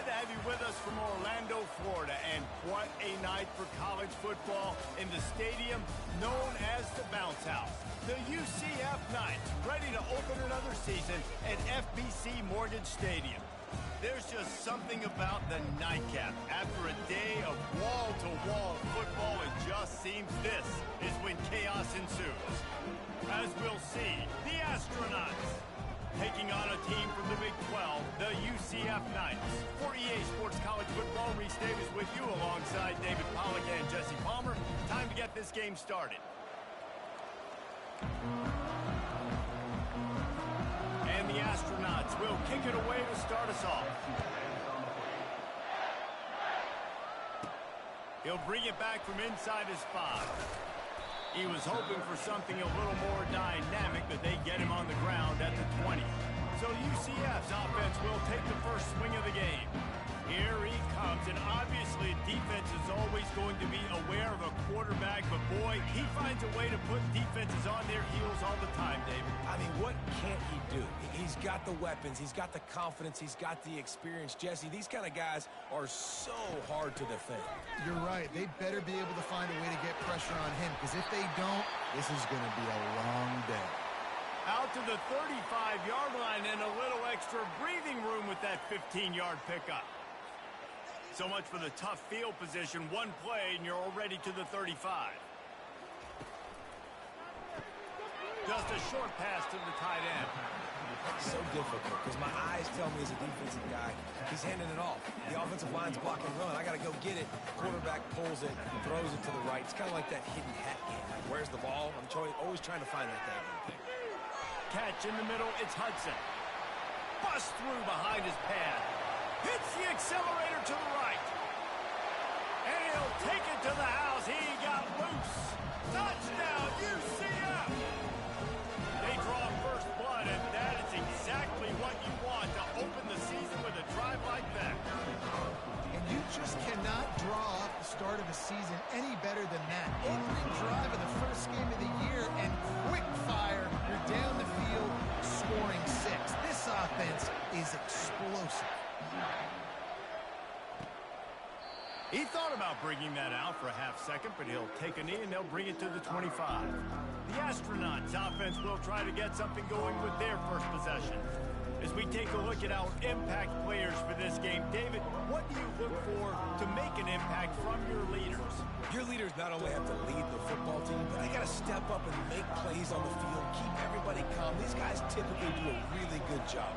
to have you with us from Orlando, Florida. And what a night for college football in the stadium known as the Bounce House. The UCF Knights ready to open another season at FBC Mortgage Stadium. There's just something about the nightcap. After a day of wall-to-wall football, it just seems this is when chaos ensues. As we'll see, the Astronauts taking on a team from the Big 12, the UCF Knights. For EA Sports College Football, Reese Davis with you alongside David Pollack and Jesse Palmer. Time to get this game started. And the Astronauts will kick it away to start us off. He'll bring it back from inside his 5. He was hoping for something a little more dynamic, but they get him on the ground at the 20. So UCF's offense will take the first swing of the game. Here he comes, and obviously defense is always going to be aware of a quarterback, but boy, he finds a way to put defenses on their heels all the time, David. I mean, what can't he do? He's got the weapons, he's got the confidence, he's got the experience. Jesse, these kind of guys are so hard to defend. You're right. They better be able to find a way to get pressure on him, because if they don't, this is going to be a long day. Out to the 35-yard line and a little extra breathing room with that 15-yard pickup. So much for the tough field position. One play, and you're already to the 35. Just a short pass to the tight end. It's so difficult because my eyes tell me as a defensive guy, he's handing it off. The offensive line's block and run. I got to go get it. Quarterback pulls it, throws it to the right. It's kind of like that hidden hat game. Like, where's the ball? I'm always trying to find that thing. Catch in the middle. It's Hudson. Bust through behind his pad. Hits the accelerator to the right. And he'll take it to the house. He got loose. Touchdown, UCF! They draw first blood, and that is exactly what you want to open the season with a drive like that. And you just cannot draw up the start of a season any better than that. Opening drive of the first game of the year, and quick fire. You're down the field, scoring 6. This offense is explosive. He thought about bringing that out for a half second, but he'll take a knee and they'll bring it to the 25. The Astronauts offense will try to get something going with their first possession. As we take a look at our impact players for this game, David, what do you look for to make an impact from your leaders? Your leaders not only have to lead the football team, but they got to step up and make plays on the field, keep everybody calm. These guys typically do a really good job.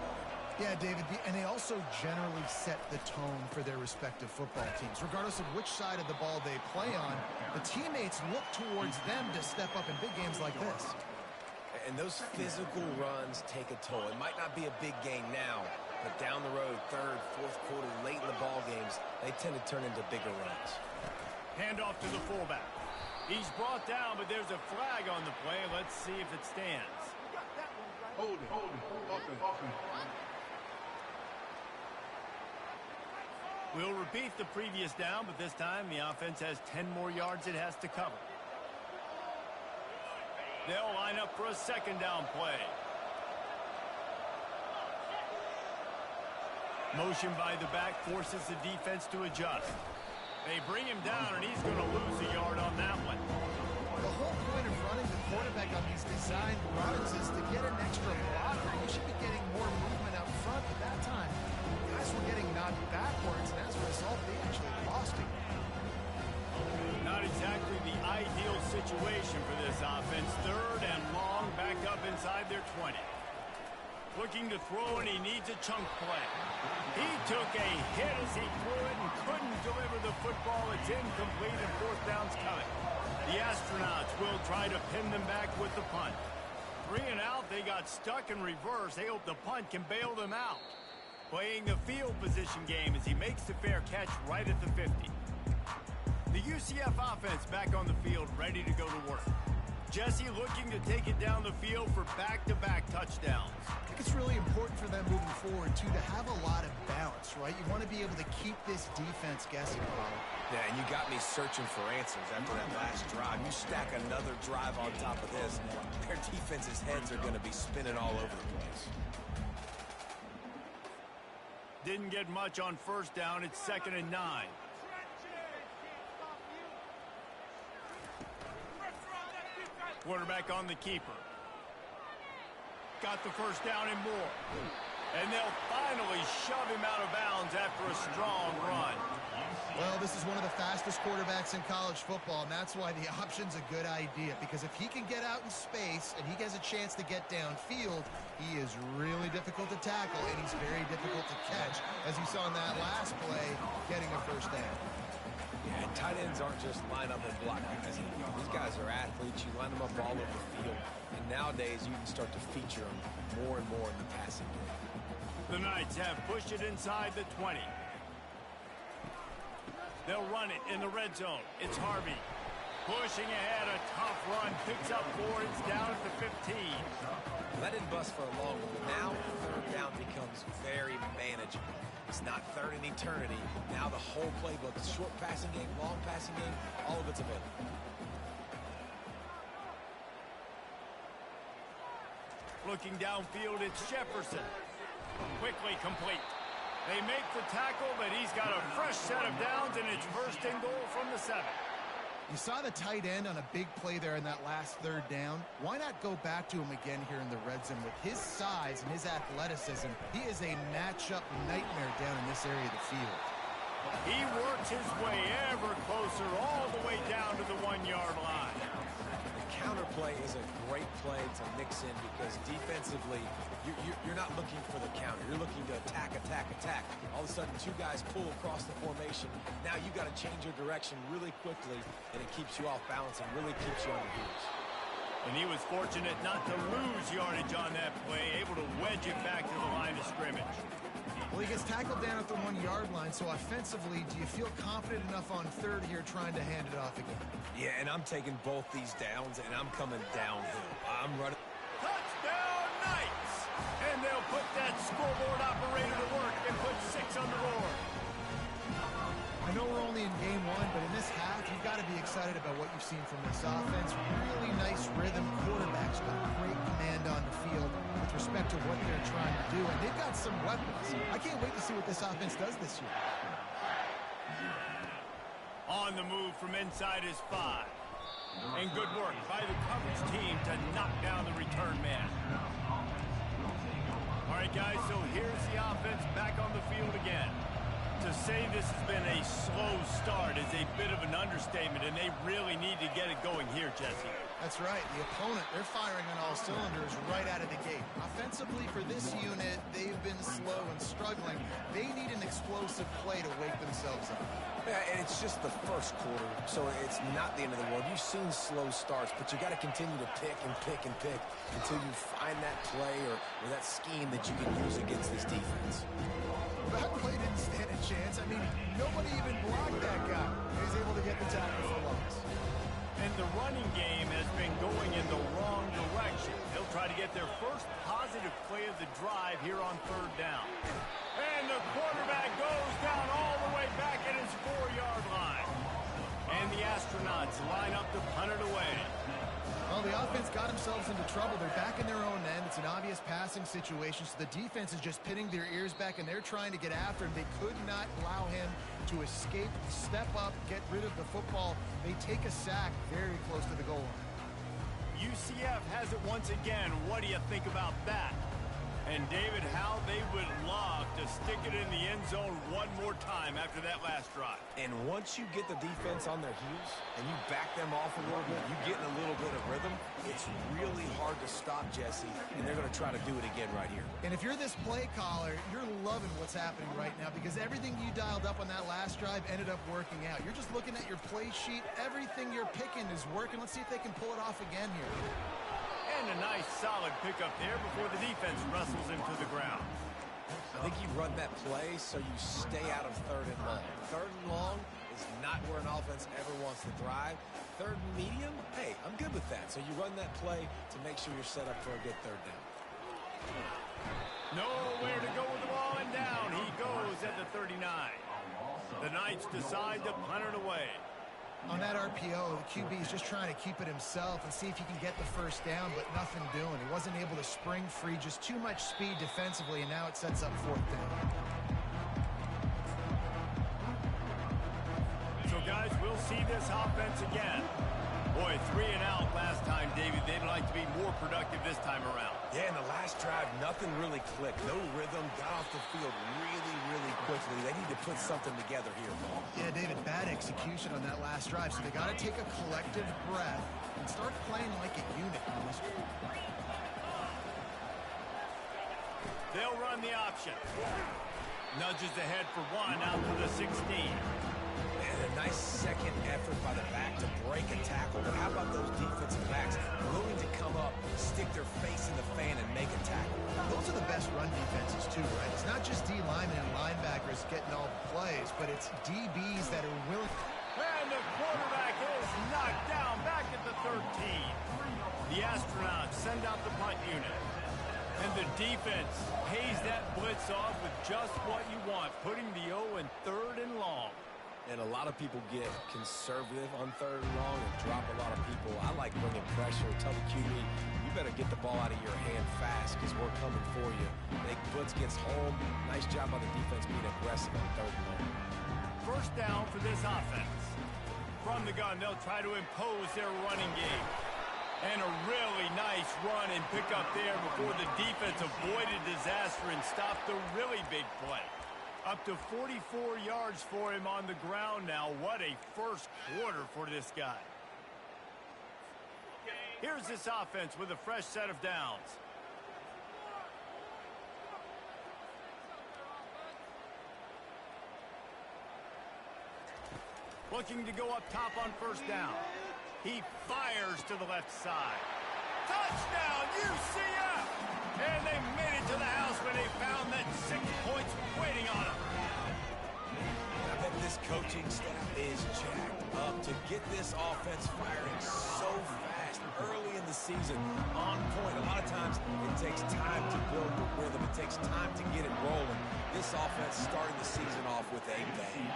Yeah, David, and they also generally set the tone for their respective football teams. Regardless of which side of the ball they play on, the teammates look towards them to step up in big games like this. And those physical runs take a toll. It might not be a big game now, but down the road, third, fourth quarter, late in the ball games, they tend to turn into bigger runs. Handoff to the fullback. He's brought down, but there's a flag on the play. Let's see if it stands. Hold it. Open. We'll repeat the previous down, but this time the offense has 10 more yards it has to cover. They'll line up for a second down play. Motion by the back forces the defense to adjust. They bring him down, and he's going to lose a yard on that one. The whole point of running the quarterback on these designed runs is to get an extra blocker. You should be getting more movement up front, but that time, guys were getting knocked backwards, and as a result, they actually lost it. Not exactly the ideal situation for this offense. Third and long, backed up inside their 20. Looking to throw, and he needs a chunk play. He took a hit as he threw it and couldn't deliver the football. It's incomplete, and fourth down's coming. The Astronauts will try to pin them back with the punt. 3 and out, they got stuck in reverse. They hope the punt can bail them out. Playing the field position game as he makes the fair catch right at the 50. The UCF offense back on the field, ready to go to work. Jesse looking to take it down the field for back-to-back touchdowns. I think it's really important for them moving forward, too, to have a lot of balance, right? You want to be able to keep this defense guessing, Paul. Yeah, and you got me searching for answers after that last drive. You stack another drive on top of this, their defense's heads are going to be spinning all over the place. Didn't get much on first down. It's 2nd and 9. Quarterback on the keeper. Got the first down and more. And they'll finally shove him out of bounds after a strong run. Well, this is one of the fastest quarterbacks in college football, and that's why the option's a good idea. Because if he can get out in space and he has a chance to get downfield, he is really difficult to tackle, and he's very difficult to catch, as you saw in that last play, getting a first down. Yeah, and tight ends aren't just line up and block guys. These guys are athletes. You line them up all over the field. And nowadays, you can start to feature them more and more in the passing game. The Knights have pushed it inside the 20. They'll run it in the red zone. It's Harvey. Pushing ahead, a tough run. Picks up 4. It's down at the 15. That didn't bust for a long one, but now third down becomes very manageable. It's not third in eternity. Now the whole playbook, short passing game, long passing game, all of it's available. Looking downfield, it's Jefferson. Quickly complete. They make the tackle, but he's got a fresh set of downs, and it's 1st and goal from the 7. You saw the tight end on a big play there in that last third down. Why not go back to him again here in the red zone? With his size and his athleticism, he is a matchup nightmare down in this area of the field. He works his way ever closer all the way down to the 1-yard line. The counter play is a great play to mix in because defensively, you're not looking for the counter. You're looking to attack, attack, attack. All of a sudden, 2 guys pull across the formation. Now you got to change your direction really quickly, and it keeps you off balance and really keeps you on your heels. And he was fortunate not to lose yardage on that play, able to wedge it back to the line of scrimmage. Well, he gets tackled down at the 1-yard line, so offensively, do you feel confident enough on third here trying to hand it off again? Yeah, and I'm taking both these downs, and I'm coming downhill. I'm running. Touchdown, Knights! And they'll put that scoreboard operator to work and put 6 on the board. I know we're only in game 1, but in this half, you've got to be excited about what you've seen from this offense. Really nice rhythm. Quarterback's got great command on the field with respect to what they're trying to do, and they've got some weapons. I can't wait to see what this offense does this year. On the move from inside his 5. And good work by the coverage team to knock down the return man. All right, guys, so here's the offense back on the field again. To say this has been a slow start is a bit of an understatement, and they really need to get it going here, Jesse. That's right. The opponent, they're firing on all cylinders right out of the gate. Offensively, for this unit, they've been slow and struggling. They need an explosive play to wake themselves up. Yeah, and it's just the first quarter, so it's not the end of the world. You've seen slow starts, but you got to continue to pick and pick and pick until you find that play or that scheme that you can use against this defense. That play didn't stand a chance. I mean, nobody even blocked that guy. He was able to get the tackle for loss. And the running game has been going in the wrong direction. They'll try to get their first positive play of the drive here on third down. And the quarterback goes down all the way back at his 4-yard line. And the Astronauts line up to punt it away. Well, the offense got themselves into trouble. They're back in their own end. It's an obvious passing situation, so the defense is just pinning their ears back, and they're trying to get after him. They could not allow him to escape, step up, get rid of the football. They take a sack very close to the goal line. UCF has it once again. What do you think about that? And, David, how they would love to stick it in the end zone one more time after that last drive. And once you get the defense on their heels and you back them off a little bit, you get in a little bit of rhythm, it's really hard to stop, Jesse, and they're going to try to do it again right here. And if you're this play caller, you're loving what's happening right now because everything you dialed up on that last drive ended up working out. You're just looking at your play sheet. Everything you're picking is working. Let's see if they can pull it off again here. And a nice solid pickup there before the defense wrestles him to the ground. I think you run that play so you stay out of third and long. Third and long is not where an offense ever wants to thrive. Third and medium, hey, I'm good with that. So you run that play to make sure you're set up for a good third down. Nowhere to go with the ball, and down he goes at the 39. The Knights decide to punt it away. On that RPO, the QB is just trying to keep it himself and see if he can get the first down, but nothing doing. He wasn't able to spring free, just too much speed defensively, and now it sets up fourth down. guys, we'll see this offense again. Boy, 3 and out last time, David. They'd like to be more productive this time around. Yeah, in the last drive, nothing really clicked. No rhythm, got off the field really quickly. They need to put something together here. Yeah, David, bad execution on that last drive, so they got to take a collective breath and start playing like a unit. They'll run the option. Nudges ahead for 1 out to the 16. And a nice second effort by the back to break a tackle. But how about those defensive backs willing to come up, stick their face in the fan, and make a tackle? Those are the best run defenses, too, right? It's not just D linemen and linebackers getting all the plays, but it's DBs that are willing. And the quarterback is knocked down back at the 13. The Astronauts send out the punt unit. And the defense pays that blitz off with just what you want, putting the O in 3rd and long. And a lot of people get conservative on 3rd and long and drop a lot of people. I like bringing pressure. Tell the QB, you better get the ball out of your hand fast because we're coming for you. Big blitz gets home. Nice job by the defense being aggressive on 3rd and long. First down for this offense. From the gun, they'll try to impose their running game. And a really nice run and pick up there before the defense avoided disaster and stopped the really big play. Up to 44 yards for him on the ground now. What a first quarter for this guy. Here's this offense with a fresh set of downs. Looking to go up top on first down. He fires to the left side. Touchdown, UCF! And they made it to the house when they found that 6 points waiting on them. I bet this coaching staff is jacked up to get this offense firing so fast early in the season. On point. A lot of times it takes time to build the rhythm. It takes time to get it rolling. This offense starting the season off with a bang.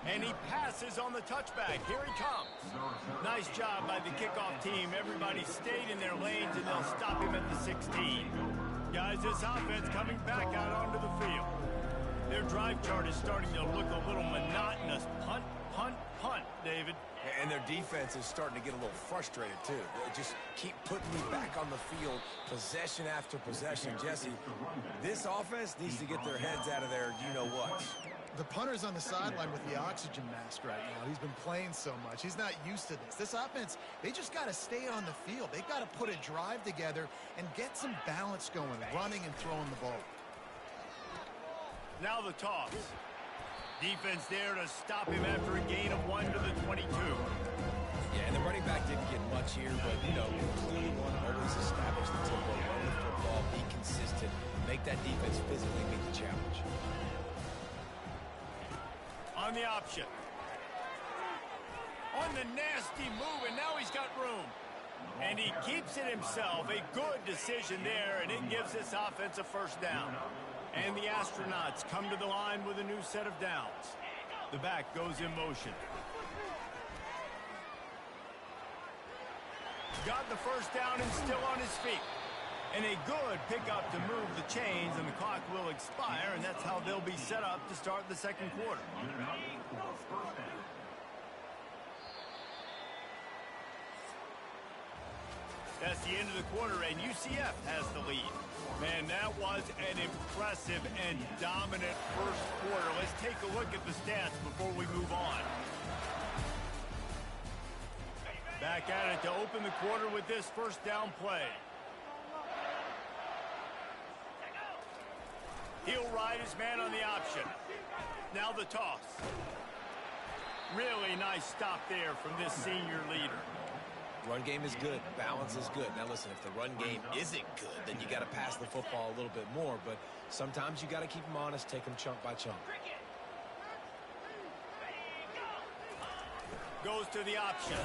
And he passes on the touchback. Here he comes. Nice job by the kickoff team. Everybody stayed in their lanes, and they'll stop him at the 16. Guys, this offense coming back out onto the field. Their drive chart is starting to look a little monotonous. Punt, punt, punt, David. And their defense is starting to get a little frustrated, too. They just keep putting me back on the field, possession after possession. Jesse, this offense needs to get their heads out of there, you-know-what. The punter's on the sideline with the oxygen mask right now. He's been playing so much. He's not used to this. This offense, they just got to stay on the field. They've got to put a drive together and get some balance going, running and throwing the ball. Now the toss. Defense there to stop him after a gain of 1 to the 22. Yeah, and the running back didn't get much here, but, you know, clearly want to always establish the tempo, run the football, be consistent, make that defense physically meet the challenge. On the option. On the nasty move, and now he's got room. And he keeps it himself. A good decision there, and it gives this offense a first down. And the Astronauts come to the line with a new set of downs. The back goes in motion. Got the first down and still on his feet. And a good pickup to move the chains, and the clock will expire, and that's how they'll be set up to start the second quarter. That's the end of the quarter, and UCF has the lead. Man, that was an impressive and dominant first quarter. Let's take a look at the stats before we move on. Back at it to open the quarter with this first down play. He'll ride his man on the option. Now the toss. Really nice stop there from this senior leader. Run game is good. Balance is good. Now, listen, if the run game isn't good, then you got to pass the football a little bit more. But sometimes you got to keep them honest, take them chunk by chunk. Goes to the option.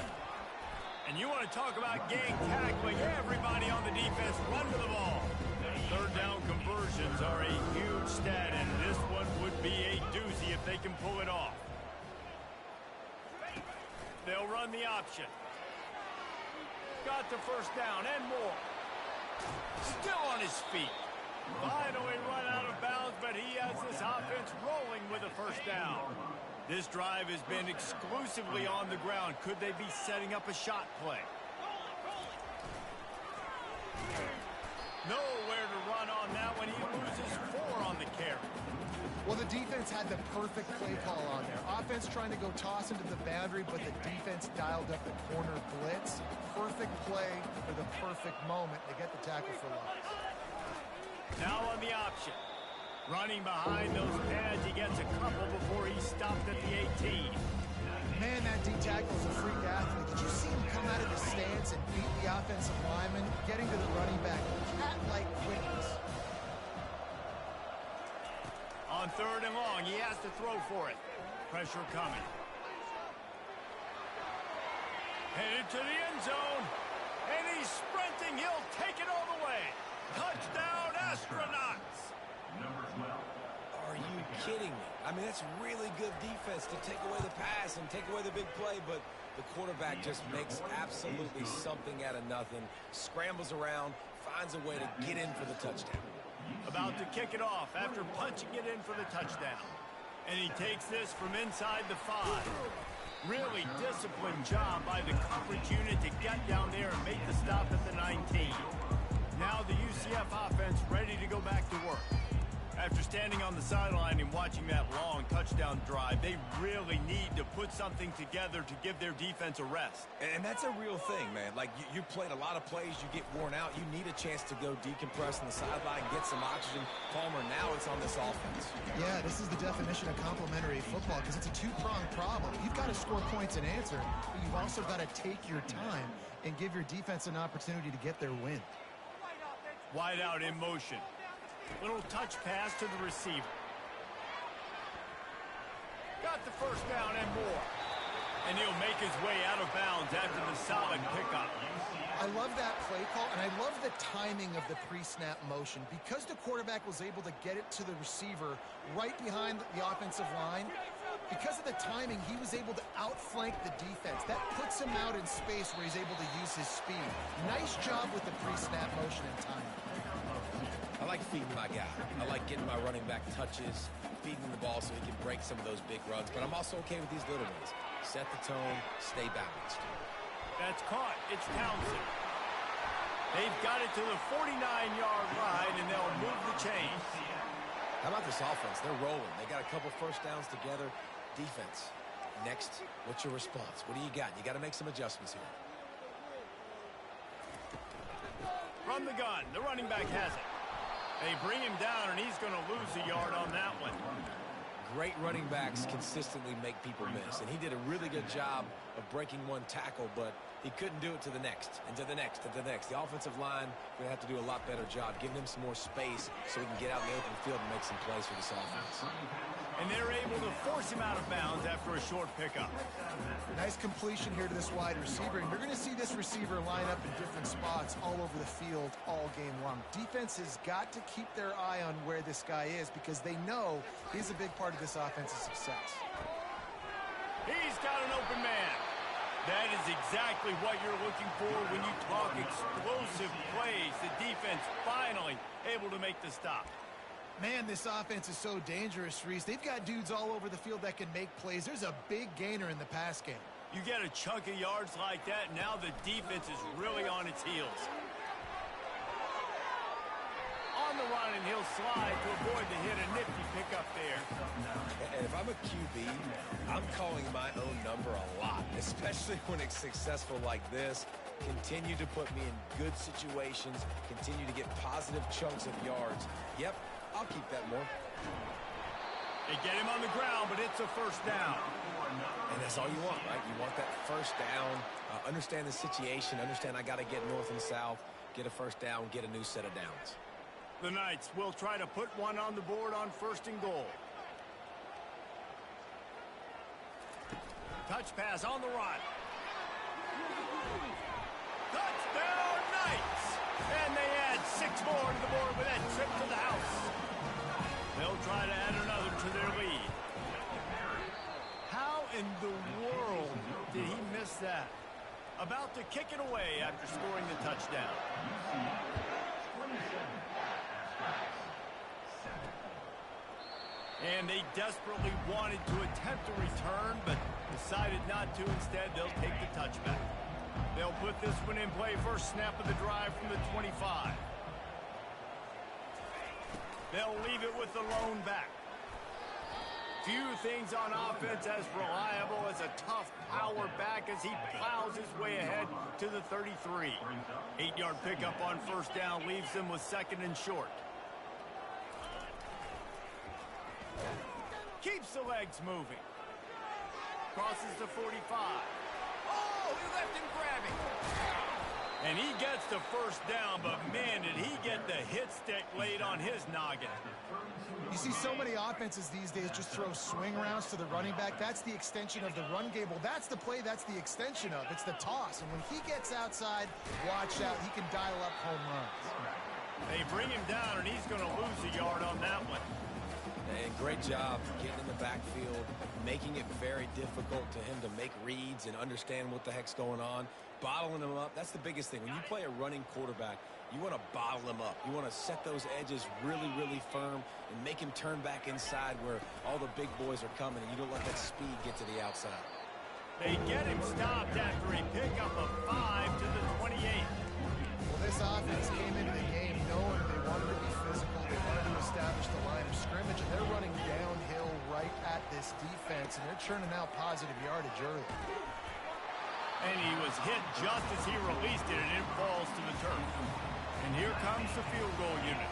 And you want to talk about gang tackling. Everybody on the defense run to the ball. Third down conversions are a huge stat, and this one would be a doozy if they can pull it off. They'll run the option. Got the first down and more. Still on his feet. Finally run out of bounds but he has this offense rolling with a first down. This drive has been exclusively on the ground. Could they be setting up a shot play? Nowhere to run on that when he loses 4 on the carry. Well, the defense had the perfect play call on there. Offense trying to go toss into the boundary, but the defense dialed up the corner blitz. Perfect play for the perfect moment to get the tackle for loss. Now on the option. Running behind those pads, he gets a couple before he stopped at the 18. Man, that D-tackle is a freak athlete. Did you see him come out of the stance and beat the offensive lineman, getting to the running back? Cat-like quickness. On 3rd and long, he has to throw for it. Pressure coming. Headed to the end zone. And he's sprinting. He'll take it all the way. Touchdown, Astronauts. Are you kidding me? I mean, that's really good defense to take away the pass and take away the big play, but the quarterback just makes absolutely something out of nothing, scrambles around, finds a way to get in for the touchdown. About to kick it off after punching it in for the touchdown. And he takes this from inside the 5. Really disciplined job by the coverage unit to get down there and make the stop at the 19. Now the UCF offense ready to go back to work. After standing on the sideline and watching that long touchdown drive, they really need to put something together to give their defense a rest. And that's a real thing, man. Like, you played a lot of plays, you get worn out, you need a chance to go decompress on the sideline, get some oxygen. Palmer, now it's on this offense. Yeah, this is the definition of complementary football because it's a two-pronged problem. You've got to score points and answer, but you've also got to take your time and give your defense an opportunity to get their win. Wide out in motion. Little touch pass to the receiver. Got the first down and more. And he'll make his way out of bounds after the solid pickup. I love that play call, and I love the timing of the pre-snap motion. Because the quarterback was able to get it to the receiver right behind the offensive line, because of the timing, he was able to outflank the defense. That puts him out in space where he's able to use his speed. Nice job with the pre-snap motion and timing. I like feeding my guy. I like getting my running back touches, feeding the ball so he can break some of those big runs. But I'm also okay with these little ones. Set the tone, stay balanced. That's caught. It's Townsend. They've got it to the 49-yard line, and they'll move the chains. How about this offense? They're rolling. They got a couple first downs together. Defense. Next, what's your response? What do you got? You got to make some adjustments here. From the gun, the running back has it. They bring him down, and he's going to lose a yard on that one. Great running backs consistently make people miss, and he did a really good job of breaking one tackle, but he couldn't do it to the next, and to the next, and to the next. The offensive line going to have to do a lot better job, giving him some more space so he can get out in the open field and make some plays for this offense. And they're able to force him out of bounds after a short pickup. Nice completion here to this wide receiver, and you're going to see this receiver line up in different spots all over the field all game long. Defense has got to keep their eye on where this guy is because they know he's a big part of this offense's success. He's got an open man. That is exactly what you're looking for when you talk explosive plays. The defense finally able to make the stop. Man, this offense is so dangerous, Reese. They've got dudes all over the field that can make plays. There's a big gainer in the pass game. You get a chunk of yards like that, now the defense is really on its heels. On the run, and he'll slide to avoid the hit. A nifty pickup there. And if I'm a QB, I'm calling my own number a lot, especially when it's successful like this. Continue to put me in good situations, continue to get positive chunks of yards. Yep, I'll keep that more. They get him on the ground, but it's a first down. And that's all you want, right? You want that first down, understand the situation, understand I got to get north and south, get a first down, get a new set of downs. The Knights will try to put one on the board on 1st and goal. Touch pass on the run. Touchdown, Knights! And they add 6 more to the board with that trip to the house. They'll try to add another to their lead. How in the world did he miss that? About to kick it away after scoring the touchdown. And they desperately wanted to attempt a return, but decided not to. Instead, they'll take the touchback. They'll put this one in play first snap of the drive from the 25. They'll leave it with the lone back. Few things on offense as reliable as a tough power back as he plows his way ahead to the 33. 8-yard pickup on first down leaves them with second and short. Keeps the legs moving. Crosses the 45. Oh, he left him grabbing. And he gets the first down, but man, did he get the hit stick laid on his noggin. You see so many offenses these days just throw swing routes to the running back. That's the extension of the run game. Well, that's the play that's the extension of. It's the toss. And when he gets outside, watch out. He can dial up home runs. They bring him down, and he's going to lose a yard on that one. And great job getting in the backfield, making it very difficult to him to make reads and understand what the heck's going on. Bottling him up, that's the biggest thing. When you play a running quarterback, you want to bottle him up. You want to set those edges really, really firm and make him turn back inside where all the big boys are coming, and you don't let that speed get to the outside. They get him stopped after a pickup of 5 to the 28. Well, this offense came into the game knowing they wanted to be physical. They wanted to establish the line of scrimmage, and they're running downhill right at this defense, and they're churning out positive yardage early. And he was hit just as he released it, and it falls to the turf. And here comes the field goal unit.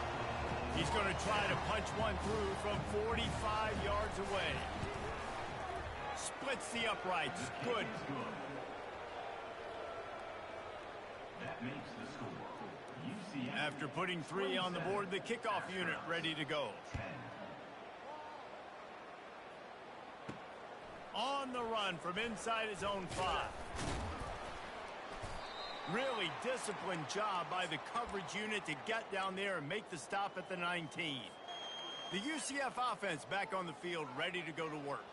He's going to try to punch one through from 45 yards away. Splits the uprights. Good. That makes the score. UCF. After putting 3 on the board, the kickoff unit ready to go. 10. On the run from inside his own 5. Really disciplined job by the coverage unit to get down there and make the stop at the 19. The UCF offense back on the field, ready to go to work.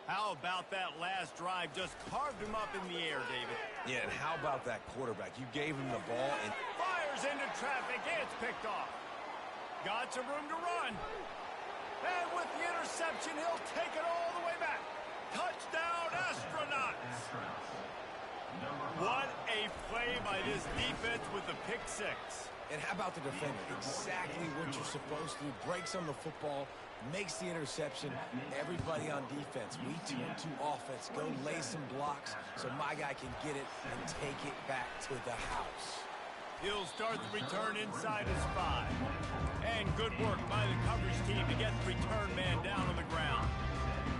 How about that last drive? Just carved him up in the air, David. Yeah, and how about that quarterback? You gave him the ball and fires into traffic, and it's picked off. Got some room to run. And with the interception, he'll take it all the way back. Touchdown, Astronauts! What a play by this defense with the pick 6. And how about the defender? Exactly what you're supposed to do. Breaks on the football, makes the interception. Everybody on defense, we turn to offense. Go lay some blocks so my guy can get it and take it back to the house. He'll start the return inside his 5. And good work by the coverage team to get the return man down on the ground.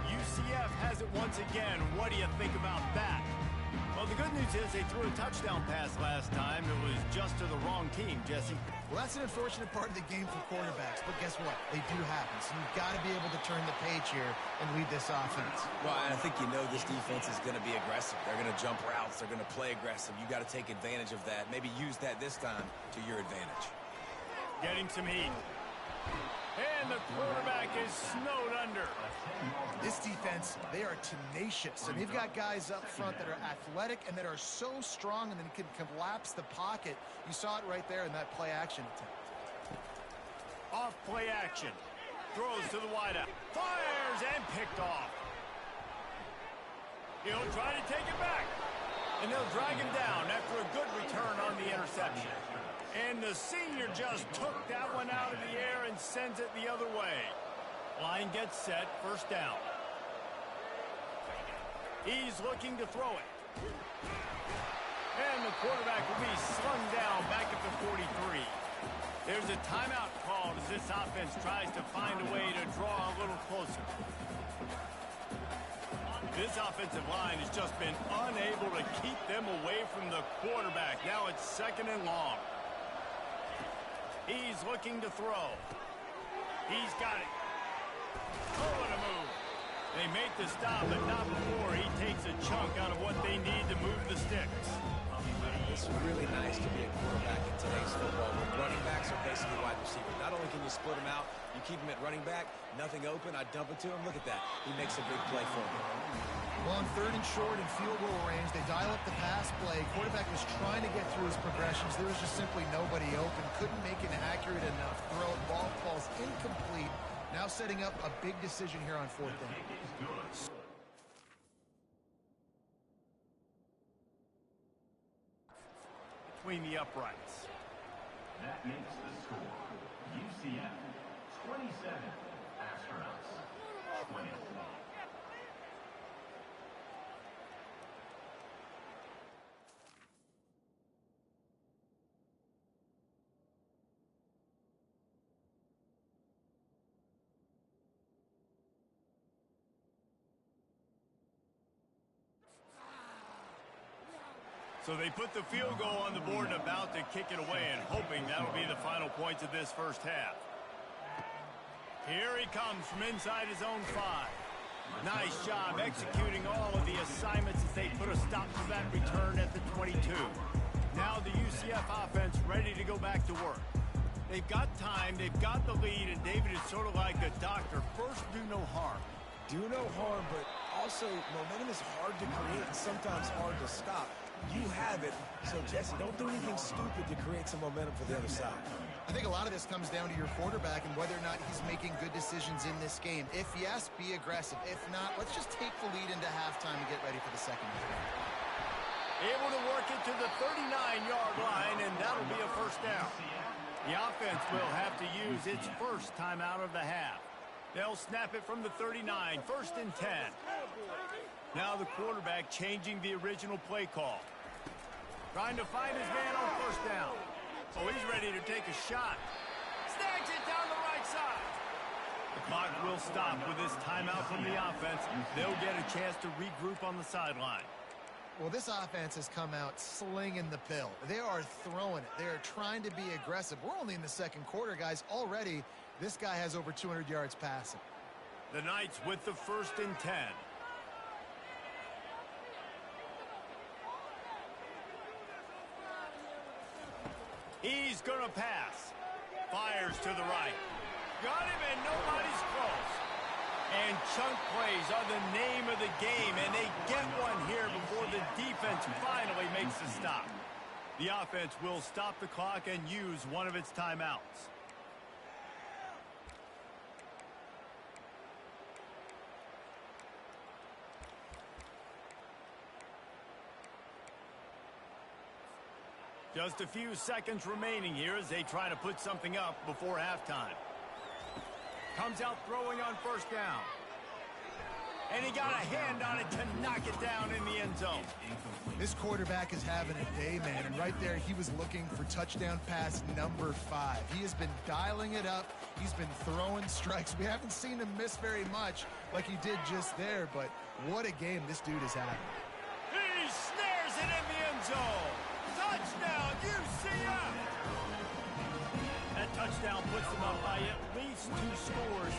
UCF has it once again. What do you think about that? Well, the good news is they threw a touchdown pass last time. It was just to the wrong team, Jesse. Well, that's an unfortunate part of the game for quarterbacks, but guess what? They do happen, so you've got to be able to turn the page here and lead this offense. Well, and I think you know this defense is going to be aggressive. They're going to jump routes. They're going to play aggressive. You got to take advantage of that. Maybe use that this time to your advantage. Getting some heat. And the quarterback is snowed under. This defense, they are tenacious, and they've got guys up front that are athletic and that are so strong and then can collapse the pocket. You saw it right there in that play-action attempt. Off play action. Throws to the wideout. Fires and picked off. He'll try to take it back. And they'll drag him down after a good return on the interception. And the senior just took that one out of the air and sends it the other way. Line gets set, first down. He's looking to throw it. And the quarterback will be slung down back at the 43. There's a timeout called as this offense tries to find a way to draw a little closer. This offensive line has just been unable to keep them away from the quarterback. Now it's second and long. He's looking to throw. He's got it. Oh, what a move. They make the stop, but not before he takes a chunk out of what they need to move the sticks. It's really nice to be a quarterback in today's football when running backs are basically wide receivers. Not only can you split them out, you keep them at running back, nothing open, I dump it to him. Look at that. He makes a big play for me. Well, on 3rd and short and field goal range, they dial up the pass play. Quarterback was trying to get through his progressions. There was just simply nobody open. Couldn't make an accurate enough throw. Ball falls incomplete Now setting up a big decision here on 4th down. Between the uprights. That makes the score. UCF 27, Astronauts 20. So they put the field goal on the board and about to kick it away and hoping that'll be the final points of this first half. Here he comes from inside his own 5. Nice job executing all of the assignments as they put a stop to that return at the 22. Now the UCF offense ready to go back to work. They've got time, they've got the lead, and David is sort of like a doctor. First, do no harm. Do no harm, but also momentum is hard to create and sometimes hard to stop. You have it, so Jesse, don't do anything stupid to create some momentum for the other side. I think a lot of this comes down to your quarterback and whether or not he's making good decisions in this game. If yes, be aggressive. If not, let's just take the lead into halftime and get ready for the second half. Able to work it to the 39-yard line, and that'll be a first down. The offense will have to use its first timeout of the half. They'll snap it from the 39, 1st and 10. Now the quarterback changing the original play call. Trying to find his man on 1st down. Oh, he's ready to take a shot. Snags it down the right side. The clock will stop with this timeout from the offense. They'll get a chance to regroup on the sideline. Well, this offense has come out slinging the pill. They are throwing it. They are trying to be aggressive. We're only in the second quarter, guys. Already, this guy has over 200 yards passing. The Knights with the 1st and 10. He's going to pass. Fires to the right. Got him, and nobody's close. And chunk plays are the name of the game, and they get one here before the defense finally makes the stop. The offense will stop the clock and use one of its timeouts. Just a few seconds remaining here as they try to put something up before halftime. Comes out throwing on 1st down. And he got a hand on it to knock it down in the end zone. This quarterback is having a day, man, and right there he was looking for touchdown pass number 5. He has been dialing it up. He's been throwing strikes. We haven't seen him miss very much like he did just there, but what a game this dude is having. He snares it in the end zone. Touchdown, UCF! That touchdown puts them up by at least 2 scores.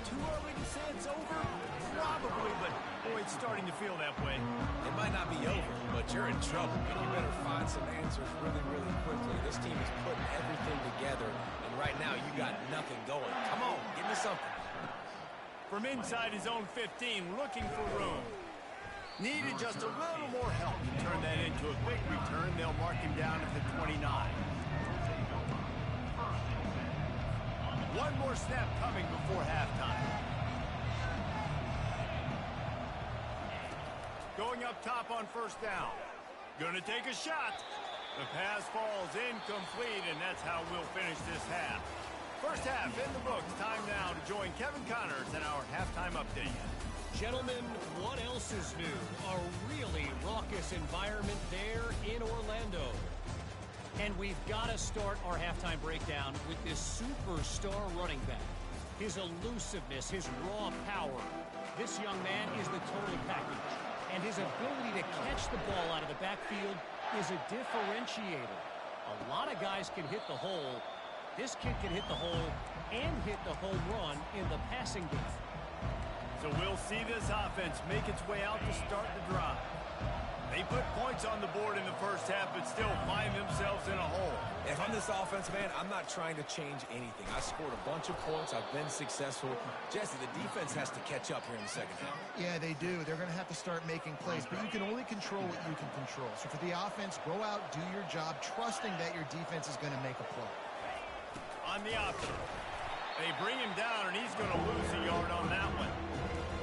Too early to say it's over? Probably, but boy, it's starting to feel that way. It might not be over, but you're in trouble, and you better find some answers really, really quickly. This team is putting everything together, and right now you got nothing going. Come on, give me something. From inside his own 15, looking for room. Needed just a little more help to turn that into a quick return. They'll mark him down at the 29. One more snap coming before halftime. Going up top on 1st down. Gonna take a shot. The pass falls incomplete, and that's how we'll finish this half. First half in the books. Time now to join Kevin Connors in our halftime update. Gentlemen, what else is new? A really raucous environment there in Orlando. And we've got to start our halftime breakdown with this superstar running back. His elusiveness, his raw power. This young man is the total package. And his ability to catch the ball out of the backfield is a differentiator. A lot of guys can hit the hole. This kid can hit the hole and hit the home run in the passing game. So we'll see this offense make its way out to start the drive. They put points on the board in the first half, but still find themselves in a hole. If I'm this offense, man, I'm not trying to change anything. I scored a bunch of points. I've been successful. Jesse, the defense has to catch up here in the second half. Yeah, they do. They're going to have to start making plays, but you can only control what you can control. So for the offense, go out, do your job, trusting that your defense is going to make a play. On the option. They bring him down, and he's going to lose a yard on that one.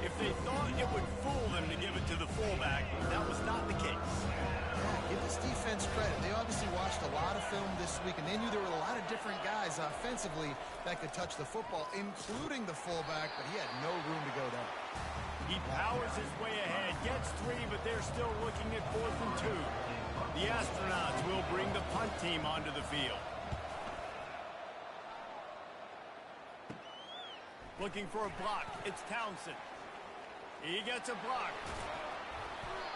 If they thought it would fool them to give it to the fullback, that was not the case. Yeah, give this defense credit. They obviously watched a lot of film this week, and they knew there were a lot of different guys offensively that could touch the football, including the fullback, but he had no room to go down. He powers his way ahead, gets 3, but they're still looking at 4th and 2. The Astronauts will bring the punt team onto the field. Looking for a block. It's Townsend. He gets a block.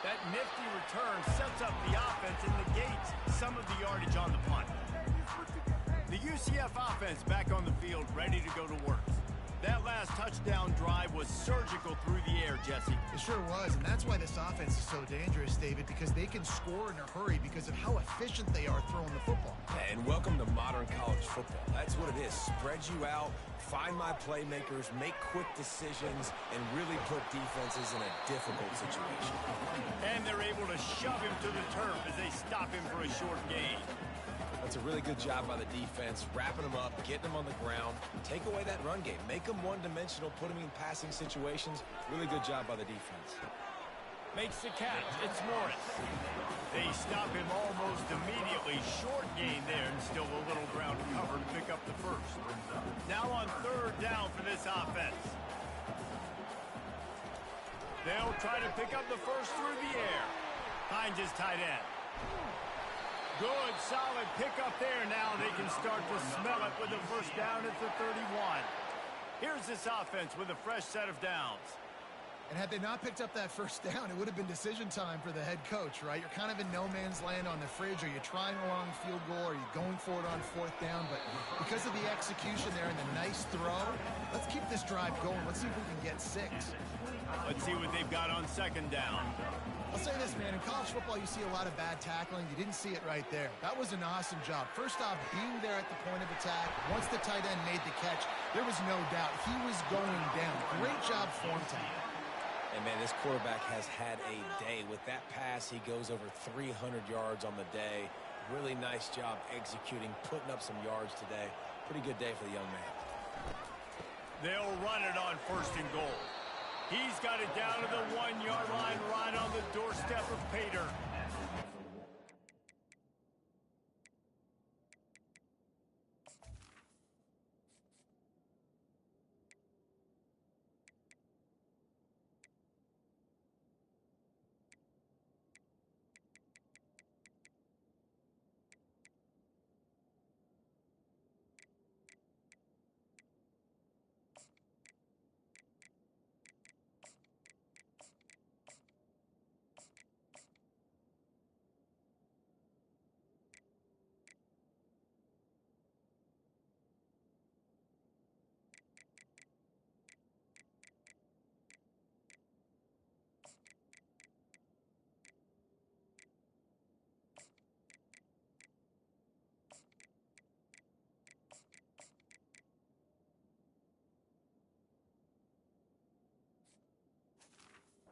That nifty return sets up the offense and negates some of the yardage on the punt. The UCF offense back on the field, ready to go to work. That last touchdown drive was surgical through the air, Jesse. It sure was, and that's why this offense is so dangerous, David, because they can score in a hurry because of how efficient they are throwing the football. And welcome to modern college football. That's what it is. Spread you out, find my playmakers, make quick decisions, and really put defenses in a difficult situation. And they're able to shove him to the turf as they stop him for a short gain. That's a really good job by the defense, wrapping them up, getting them on the ground. Take away that run game. Make them one-dimensional, put them in passing situations. Really good job by the defense. Makes the catch. It's Morris. They stop him almost immediately. Short gain there, and still a little ground to cover to pick up the first. Now on 3rd down for this offense. They'll try to pick up the first through the air. Finds his tight end. Good, solid pickup there. Now they can start to smell it with the first down at the 31. Here's this offense with a fresh set of downs. And had they not picked up that first down, it would have been decision time for the head coach, right? You're kind of in no man's land on the fridge. Are you trying a long field goal? Are you going for it on 4th down? But because of the execution there and the nice throw, let's keep this drive going. Let's see if we can get 6. Let's see what they've got on 2nd down. I'll say this, man. In college football, you see a lot of bad tackling. You didn't see it right there. That was an awesome job. First off, being there at the point of attack. Once the tight end made the catch, there was no doubt he was going down. Great job form time. And, man, this quarterback has had a day. With that pass, he goes over 300 yards on the day. Really nice job executing, putting up some yards today. Pretty good day for the young man. They'll run it on 1st and goal. He's got it down to the 1-yard line, right on the doorstep of Pater.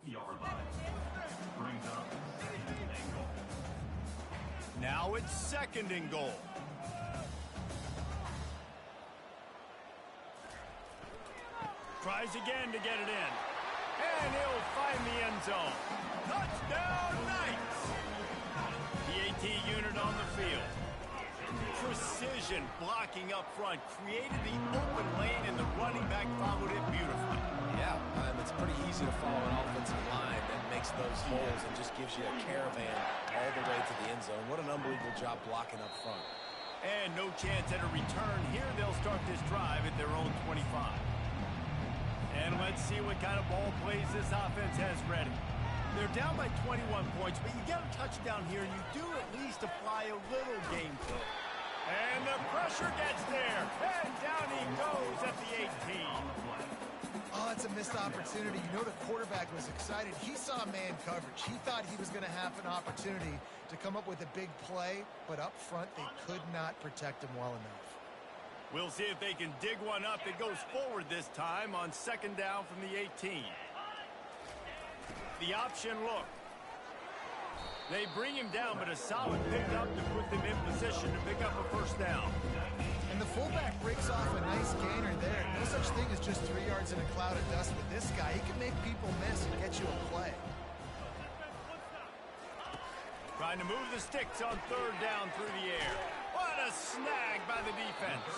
Yard line. Brings up 2nd and goal. Now it's 2nd and goal. Tries again to get it in. And he'll find the end zone. Touchdown, Knights! The AT unit on the field. Precision blocking up front created the open lane, and the running back followed it beautifully. Yeah, it's pretty easy to follow an offensive line that makes those holes and just gives you a caravan all the way to the end zone. What an unbelievable job blocking up front. And no chance at a return here. They'll start this drive at their own 25. And let's see what kind of ball plays this offense has ready. They're down by 21 points, but you get a touchdown here, and you do at least apply a little game play. And the pressure gets there. And down he goes at the 18. Oh, that's a missed opportunity. You know the quarterback was excited. He saw man coverage. He thought he was going to have an opportunity to come up with a big play, but up front they could not protect him well enough. We'll see if they can dig one up. It goes forward this time on 2nd down from the 18. The option look. They bring him down, but a solid pickup to put them in position to pick up a first down. And And the fullback breaks off a nice gainer there. No such thing as just 3 yards in a cloud of dust with this guy. He can make people miss and get you a play. Trying to move the sticks on third down through the air. What a snag by the defense.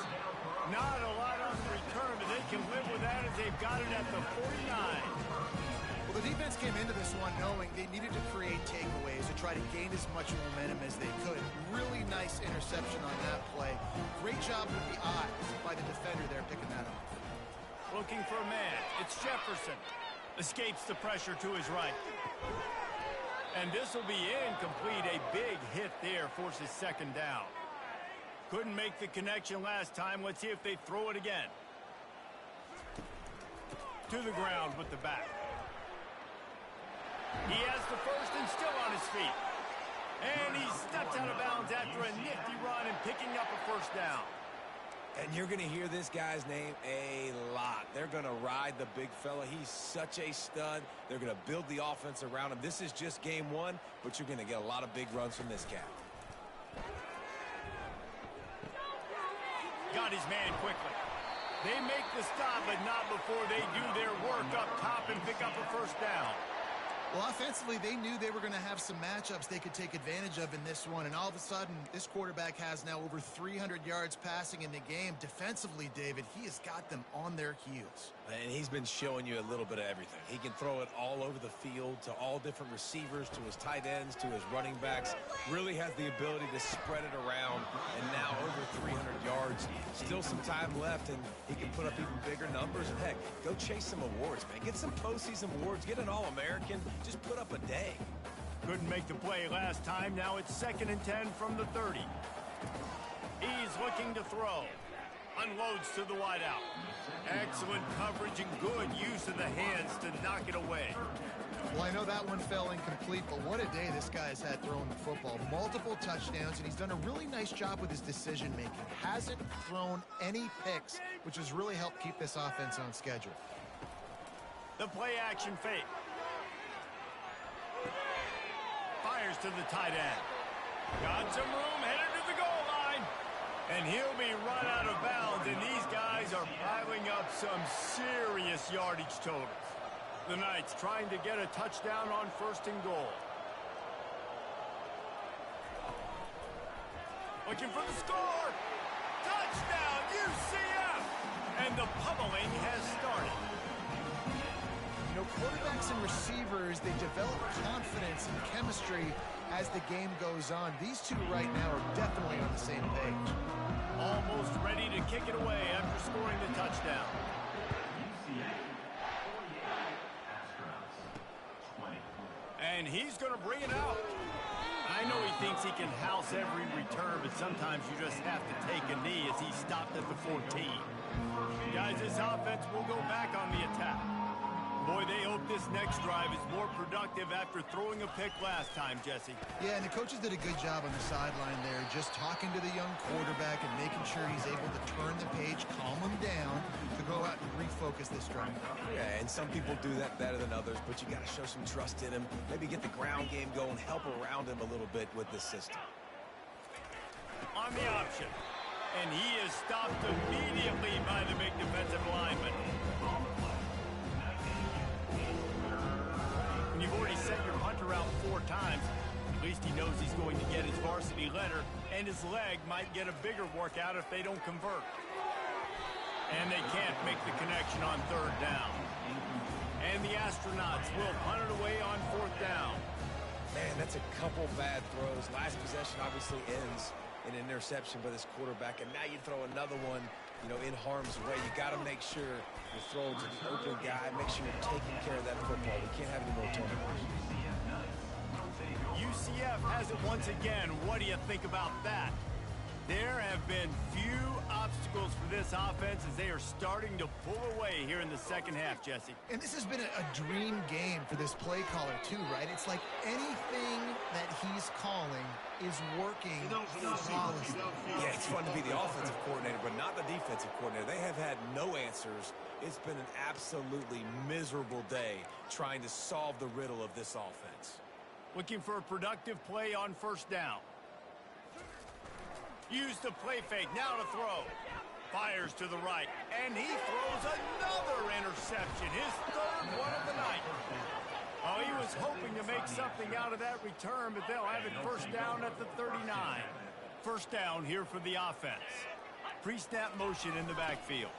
Not a lot on the return, but they can live with that as they've got it at the 49. Well, the defense came into this one knowing they needed to create takeaways to try to gain as much momentum as they could. Really nice interception on that play. Great job with the eyes by the defender there picking that up. Looking for a man. It's Jefferson. Escapes the pressure to his right. And this will be incomplete. A big hit there forces second down. Couldn't make the connection last time. Let's see if they throw it again. To the ground with the back. He has the first and still on his feet. And he steps out of bounds after a nifty run and picking up a first down. And you're going to hear this guy's name a lot. They're going to ride the big fella. He's such a stud. They're going to build the offense around him. This is just game one, but you're going to get a lot of big runs from this cat. Got his man quickly. They make the stop, but not before they do their work up top and pick up a first down. Well, offensively, they knew they were going to have some matchups they could take advantage of in this one, and all of a sudden, this quarterback has now over 300 yards passing in the game. Defensively, David, he has got them on their heels. And he's been showing you a little bit of everything. He can throw it all over the field to all different receivers, to his tight ends, to his running backs. Really has the ability to spread it around, and now over 300 yards. Still some time left, and he can put up even bigger numbers. And heck, go chase some awards, man. Get some postseason awards. Get an All-American. Just put up a day. Couldn't make the play last time. Now it's 2nd and 10 from the 30. He's looking to throw. Unloads to the wideout. Excellent coverage and good use of the hands to knock it away. Well, I know that one fell incomplete, but what a day this guy's had throwing the football. Multiple touchdowns, and he's done a really nice job with his decision-making. Hasn't thrown any picks, which has really helped keep this offense on schedule. The play-action fake. Fires to the tight end. Got some room, headed to the goal line. And he'll be run out of bounds, and these guys are piling up some serious yardage totals. The Knights trying to get a touchdown on 1st and goal. Looking for the score. Touchdown, UCF! And the pummeling has started. You know, quarterbacks and receivers, they develop confidence and chemistry as the game goes on. These two right now are definitely on the same page. Almost ready to kick it away after scoring the touchdown. And he's going to bring it out. I know he thinks he can house every return, but sometimes you just have to take a knee as he stopped at the 14. Guys, this offense will go back on the attack. Boy, they hope this next drive is more productive after throwing a pick last time, Jesse. Yeah, and the coaches did a good job on the sideline there, just talking to the young quarterback and making sure he's able to turn the page, calm him down, to go out and refocus this drive. Yeah, and some people do that better than others, but you got to show some trust in him. Maybe get the ground game going, help around him a little bit with this system. On the option. And he is stopped immediately by the big defensive lineman. When you've already sent your punter out 4 times, at least he knows he's going to get his varsity letter, and his leg might get a bigger workout if they don't convert. And they can't make the connection on 3rd down. And the Astronauts will punt it away on 4th down. Man, that's a couple bad throws. Last possession obviously ends in an interception by this quarterback, and now you throw another one, you know, in harm's way. You got to make sure you're throwing to the open guy. Make sure you're taking care of that football. We can't have any more turnovers. UCF has it once again. What do you think about that? There have been few obstacles for this offense as they are starting to pull away here in the 2nd half, Jesse. And this has been a dream game for this play caller, too, right? It's like anything that he's calling is working flawlessly. Yeah, it's fun to be the offensive coordinator, but not the defensive coordinator. They have had no answers. It's been an absolutely miserable day trying to solve the riddle of this offense. Looking for a productive play on 1st down. Use the play fake, now to throw. Fires to the right, and he throws another interception, his third one of the night. Oh, he was hoping to make something out of that return, but they'll have it first down at the 39. First down here for the offense. Pre-snap motion in the backfield.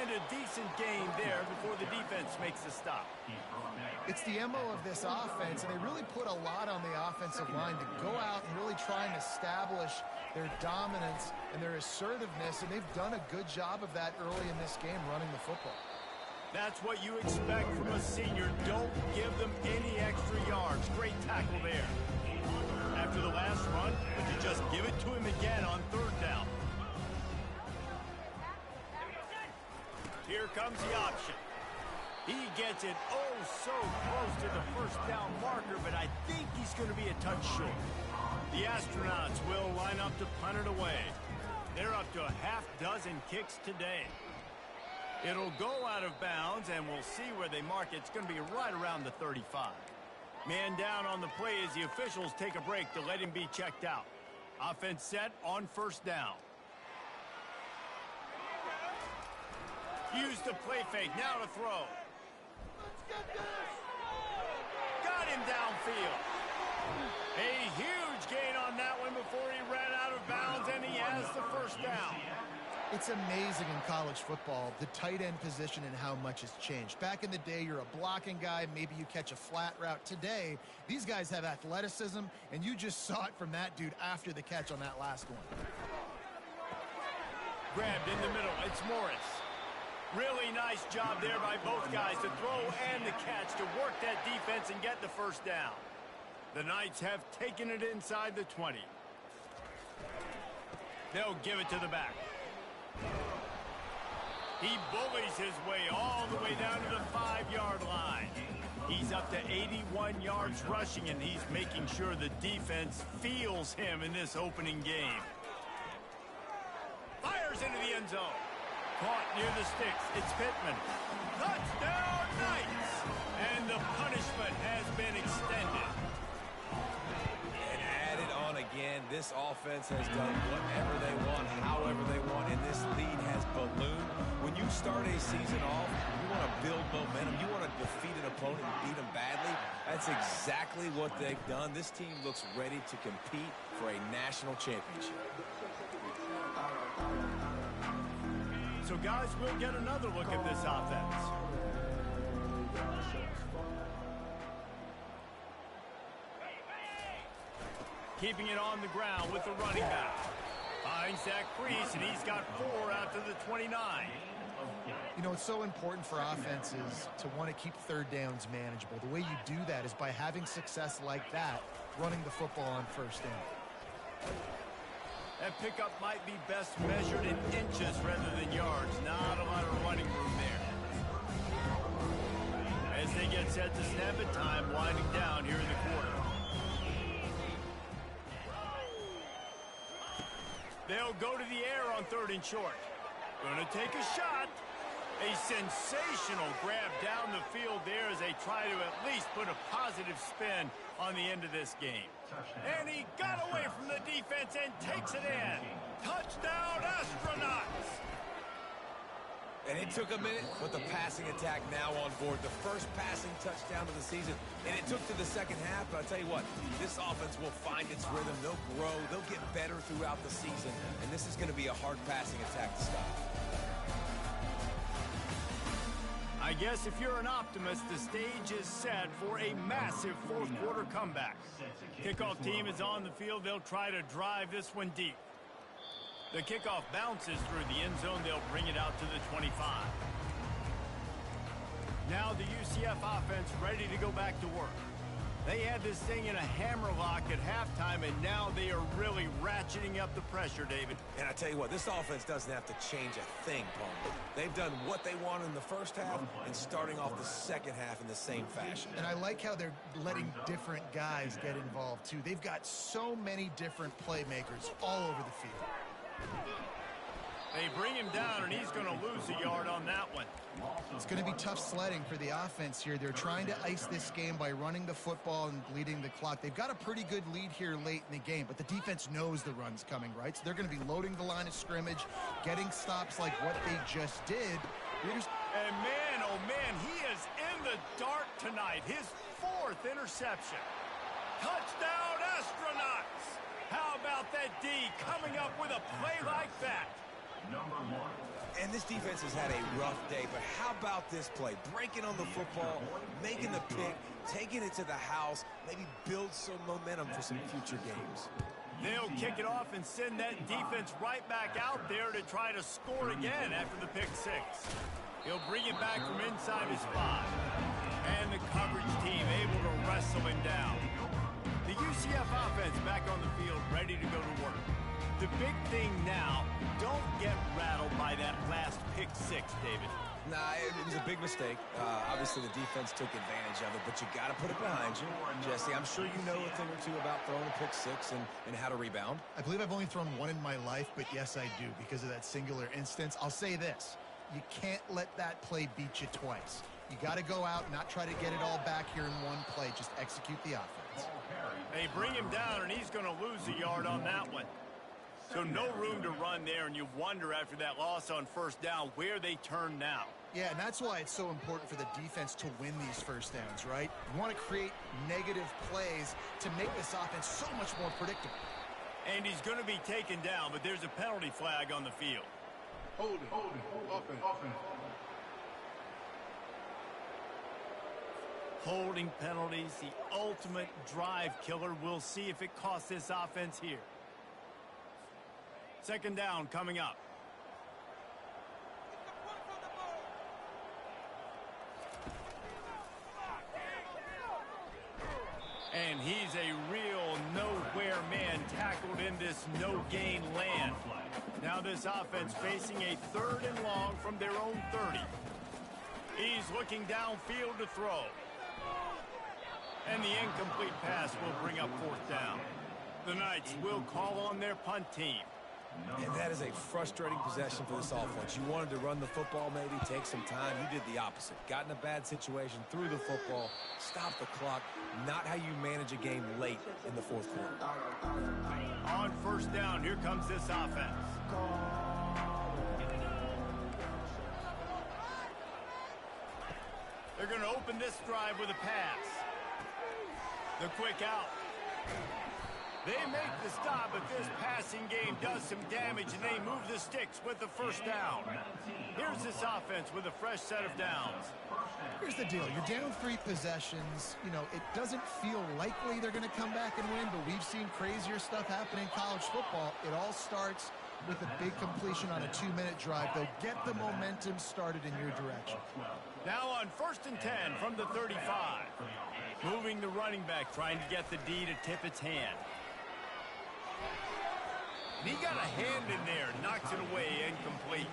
And a decent gain there before the defense makes the stop. It's the MO of this offense, and they really put a lot on the offensive line to go out and really try and establish their dominance and their assertiveness, and they've done a good job of that early in this game running the football. That's what you expect from a senior. Don't give them any extra yards. Great tackle there. After the last run, would you just give it to him again on third down? Here comes the option. He gets it oh so close to the first down marker, but I think he's going to be a touch short. The Astronauts will line up to punt it away. They're up to a half dozen kicks today. It'll go out of bounds, and we'll see where they mark it. It's going to be right around the 35. Man down on the play as the officials take a break to let him be checked out. Offense set on first down. Used the play fake, now to throw. Got him downfield. A huge gain on that one before he ran out of bounds, and he has the first down. It's amazing in college football, the tight end position and how much has changed. Back in the day, you're a blocking guy, maybe you catch a flat route. Today, these guys have athleticism, and you just saw it from that dude after the catch on that last one. Grabbed in the middle, it's Morris. Really nice job there by both guys to throw and the catch to work that defense and get the first down. The Knights have taken it inside the 20. They'll give it to the back. He bullies his way all the way down to the 5-yard line. He's up to 81 yards rushing, and he's making sure the defense feels him in this opening game. Fires into the end zone. Caught near the sticks. It's Pittman. Touchdown, Knights! And the punishment has been extended. And added on again, this offense has done whatever they want, however they want, and this lead has ballooned. When you start a season off, you want to build momentum. You want to defeat an opponent and beat them badly. That's exactly what they've done. This team looks ready to compete for a national championship. So, guys, we'll get another look at this offense. Keeping it on the ground with the running back. Finds that crease, and he's got 4 out to the 29. You know, it's so important for offenses to want to keep third downs manageable. The way you do that is by having success like that, running the football on first down. That pickup might be best measured in inches rather than yards. Not a lot of running room there. As they get set to snap it, time winding down here in the quarter. They'll go to the air on 3rd and short. Gonna take a shot. A sensational grab down the field there as they try to at least put a positive spin on the end of this game. And he got away from the defense and takes it in. Touchdown, Astronauts! And it took a minute, but the passing attack now on board. The first passing touchdown of the season, and it took to the second half. But I'll tell you what, this offense will find its rhythm. They'll grow. They'll get better throughout the season. And this is going to be a hard passing attack to stop. I guess if you're an optimist, the stage is set for a massive fourth-quarter comeback. Kickoff team is on the field. They'll try to drive this one deep. The kickoff bounces through the end zone. They'll bring it out to the 25. Now the UCF offense ready to go back to work. They had this thing in a hammerlock at halftime, and now they are really ratcheting up the pressure, David. And I tell you what, this offense doesn't have to change a thing, Paul. They've done what they wanted in the first half and starting off the second half in the same fashion. And I like how they're letting different guys get involved, too. They've got so many different playmakers all over the field. They bring him down, and he's going to lose a yard on that one. It's going to be tough sledding for the offense here. They're trying to ice this game by running the football and bleeding the clock. They've got a pretty good lead here late in the game, but the defense knows the run's coming, right? So they're going to be loading the line of scrimmage, getting stops like what they just did. And man, oh man, he is in the dark tonight. His 4th interception. Touchdown, Astronauts! How about that D coming up with a play like that? Number 1. And this defense has had a rough day, but how about this play? Breaking on the football, making the pick, taking it to the house, maybe build some momentum for some future games. They'll kick it off and send that defense right back out there to try to score again after the pick 6. He'll bring it back from inside his 5. And the coverage team able to wrestle him down. The UCF offense back on the field, ready to go to work. The big thing now, don't get rattled by that last pick 6, David. Nah, it was a big mistake. Obviously, the defense took advantage of it, but you got to put it behind you. Jesse, I'm sure you know a thing or two about throwing a pick 6 and how to rebound. I believe I've only thrown one in my life, but yes, I do because of that singular instance. I'll say this. You can't let that play beat you twice. You got to go out, not try to get it all back here in one play. Just execute the offense. They bring him down, and he's going to lose a yard on that one. So no room to run there, and you wonder after that loss on 1st down where they turn now. Yeah, and that's why it's so important for the defense to win these 1st downs, right? You want to create negative plays to make this offense so much more predictable. And he's going to be taken down, but there's a penalty flag on the field. Hold it. Offense. Holding penalties, the ultimate drive killer. We'll see if it costs this offense here. 2nd down coming up. And he's a real nowhere man tackled in this no-gain land. Now this offense facing a 3rd and long from their own 30. He's looking downfield to throw. And the incomplete pass will bring up 4th down. The Knights will call on their punt team. And that is a frustrating possession for this offense. You wanted to run the football, maybe take some time. You did the opposite. Got in a bad situation, threw the football, stopped the clock. Not how you manage a game late in the 4th quarter. On 1st down, here comes this offense. They're going to open this drive with a pass. The quick out. They make the stop, but this passing game does some damage, and they move the sticks with the 1st down. Here's this offense with a fresh set of downs. Here's the deal. You're down 3 possessions. You know, it doesn't feel likely they're going to come back and win, but we've seen crazier stuff happen in college football. It all starts with a big completion on a 2-minute drive. They'll get the momentum started in your direction. Now on 1st and 10 from the 35. Moving the running back, trying to get the D to tip its hand. And he got a hand in there, knocks it away, incomplete.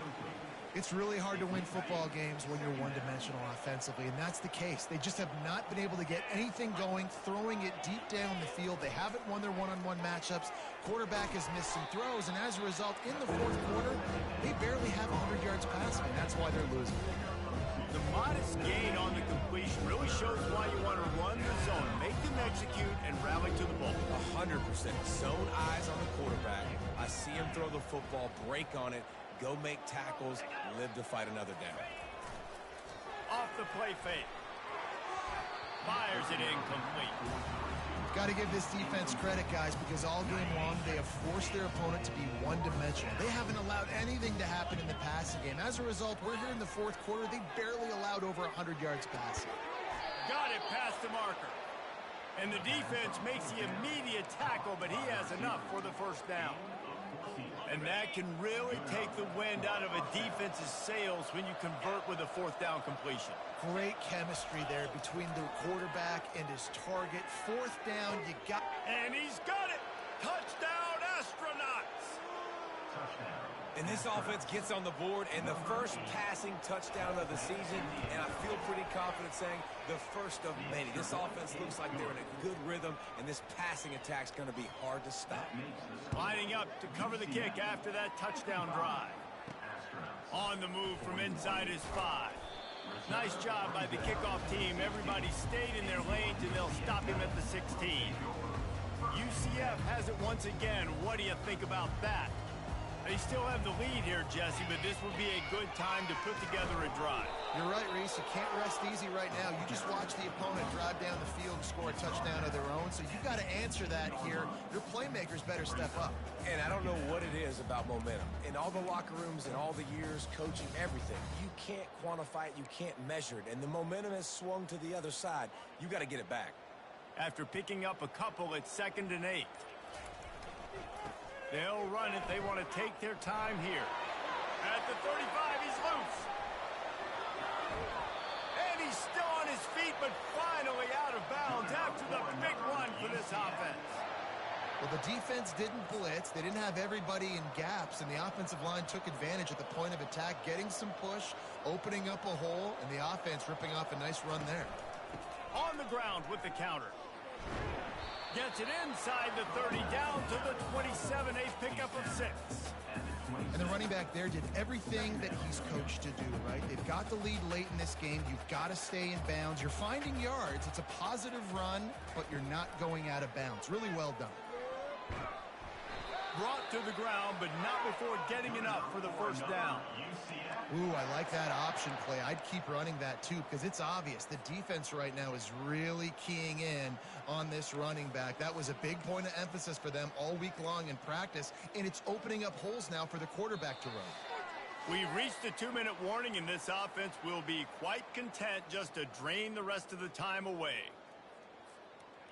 It's really hard to win football games when you're one-dimensional offensively, and that's the case. They just have not been able to get anything going, throwing it deep down the field. They haven't won their one-on-one matchups. Quarterback has missed some throws, and as a result, in the 4th quarter, they barely have 100 yards passing, and that's why they're losing. The modest gain on the completion really shows why you want to run the zone, make them execute, and rally to the ball. 100%. Zone eyes on the quarterback. I see him throw the football, break on it, go make tackles, live to fight another down. Off the play fake. Fires it incomplete. Got to give this defense credit, guys, because all game long they have forced their opponent to be one-dimensional. They haven't allowed anything to happen in the passing game. As a result, we're here in the 4th quarter. They barely allowed over 100 yards passing. Got it past the marker. And the defense makes the immediate tackle, but he has enough for the 1st down. And that can really take the wind out of a defense's sails when you convert with a 4th down completion. Great chemistry there between the quarterback and his target. 4th down, you got... And he's got it! Touchdown, Astronauts! Touchdown. And this offense gets on the board, and the first passing touchdown of the season, and I feel pretty confident saying the first of many. This offense looks like they're in a good rhythm, and this passing attack's going to be hard to stop. Lining up to cover the kick after that touchdown drive. On the move from inside his 5. Nice job by the kickoff team. Everybody stayed in their lanes, and they'll stop him at the 16. UCF has it once again. What do you think about that? They still have the lead here, Jesse, but this would be a good time to put together a drive. You're right, Reese. You can't rest easy right now. You just watch the opponent drive down the field and score a touchdown of their own, so you got to answer that here. Your playmakers better step up. And I don't know what it is about momentum. In all the locker rooms and all the years, coaching, everything, you can't quantify it, you can't measure it, and the momentum has swung to the other side. You got to get it back. After picking up a couple, it's 2nd and 8. They'll run it. They want to take their time here. At the 35, he's loose. And he's still on his feet, but finally out of bounds after the big run for this offense. Well, the defense didn't blitz. They didn't have everybody in gaps, and the offensive line took advantage at the point of attack, getting some push, opening up a hole, and the offense ripping off a nice run there. On the ground with the counter. Gets it inside the 30, down to the 27, a pickup of 6. And the running back there did everything that he's coached to do, right? They've got the lead late in this game. You've got to stay in bounds. You're finding yards. It's a positive run, but you're not going out of bounds. Really well done. Brought to the ground, but not before getting enough for the first down. Ooh, I like that option play. I'd keep running that, too, because it's obvious. The defense right now is really keying in on this running back. That was a big point of emphasis for them all week long in practice, and it's opening up holes now for the quarterback to run. We've reached the 2-minute warning, and this offense will be quite content just to drain the rest of the time away.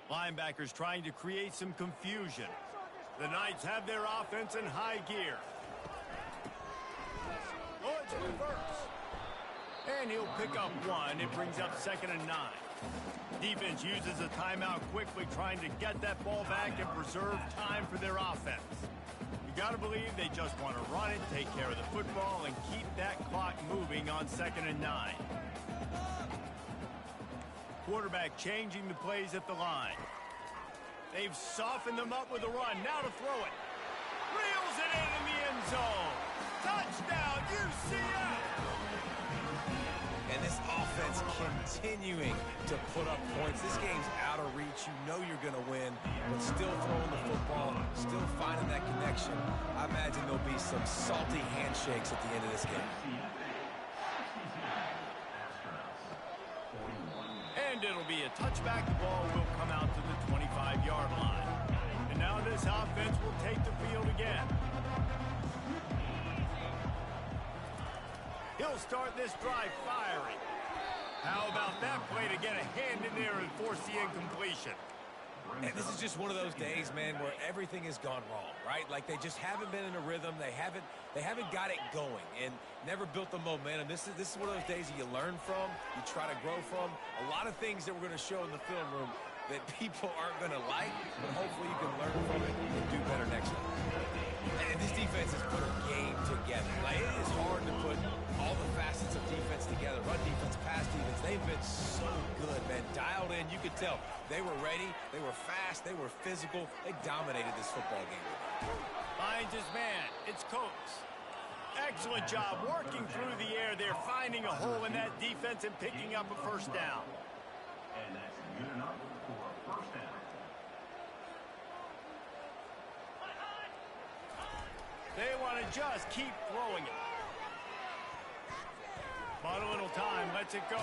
Linebackers trying to create some confusion. The Knights have their offense in high gear. Oh, it's reverse. And he'll pick up 1. It brings up 2nd and 9. Defense uses a timeout quickly, trying to get that ball back and preserve time for their offense. You got to believe they just want to run it, take care of the football, and keep that clock moving on 2nd and 9. Quarterback changing the plays at the line. They've softened them up with a run. Now to throw it. Reels it in the end zone. Touchdown, UCF! And this offense continuing to put up points. This game's out of reach. You know you're going to win, but still throwing the football, still finding that connection. I imagine there'll be some salty handshakes at the end of this game. And it'll be a touchback. The ball will come out to the 25-yard line. And now this offense will take the field again. He'll start this drive firing. How about that play to get a hand in there and force the incompletion? And this is just one of those days, man, where everything has gone wrong, right? Like they just haven't been in a rhythm. They haven't got it going and never built the momentum. This is one of those days that you learn from, you try to grow from. A lot of things that we're going to show in the film room that people aren't going to like, but hopefully you can learn from it and do better next time. And this defense has put a game together. Like, it is hard to put all the facets of defense together. Run defense, pass defense. They've been so good, man. Dialed in. You could tell they were ready. They were fast. They were physical. They dominated this football game. Finds his man. It's Coates. Excellent job working through the air. They're finding a hole in that defense and picking up a first down. And that's good enough for a first down. They want to just keep throwing it. But a little time, lets it go.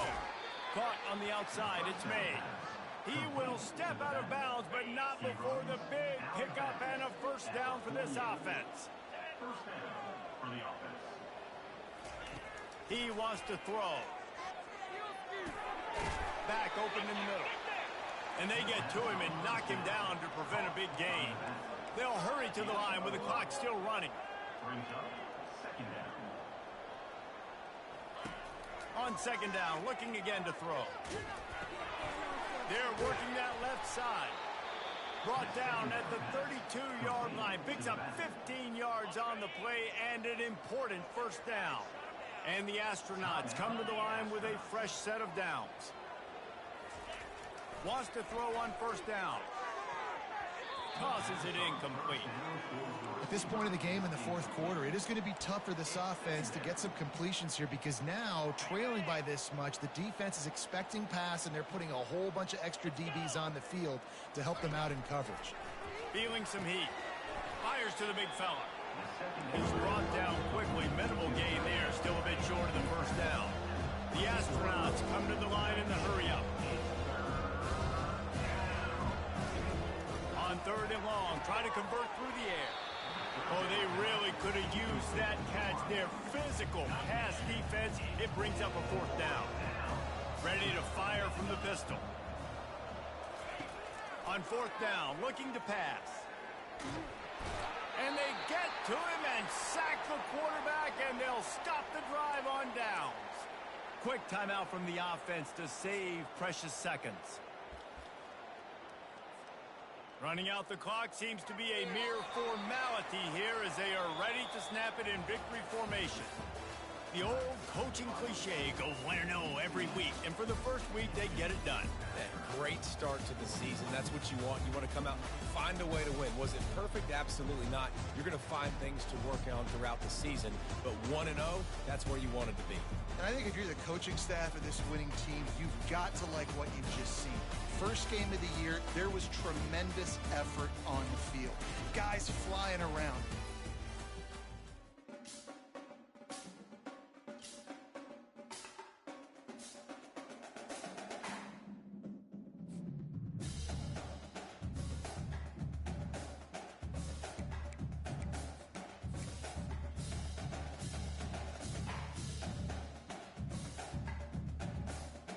Caught on the outside, it's made. He will step out of bounds, but not before the big pickup and a first down for this offense. First down for the offense. He wants to throw. Back open in the middle. And they get to him and knock him down to prevent a big gain. They'll hurry to the line with the clock still running. Brings up second down. On second down, looking again to throw. They're working that left side. Brought down at the 32-yard line. Picks up 15 yards on the play and an important first down. And the Astronauts come to the line with a fresh set of downs. Wants to throw on first down. tosses it incomplete. At this point in the game in the fourth quarter, it is going to be tough for this offense to get some completions here because now, trailing by this much, the defense is expecting pass, and they're putting a whole bunch of extra DBs on the field to help them out in coverage. Feeling some heat. Fires to the big fella. He's brought down quickly. Minimal gain there. Still a bit short of the first down. The Astronauts come to the line in the hurry-up. On third and long, try to convert through the air. Oh, they really could have used that catch. Their physical pass defense, it brings up a fourth down. Ready to fire from the pistol. On fourth down, looking to pass. And they get to him and sack the quarterback, and they'll stop the drive on downs. Quick timeout from the offense to save precious seconds. Running out the clock seems to be a mere formality here as they are ready to snap it in victory formation. The old coaching cliche, go win or no every week, and for the first week they get it done. That great start to the season. That's what you want. You want to come out, find a way to win. Was it perfect? Absolutely not. You're going to find things to work on throughout the season, but 1-0, that's where you wanted to be. And I think if you're the coaching staff of this winning team, you've got to like what you've just seen. First game of the year, there was tremendous effort on the field. Guys flying around,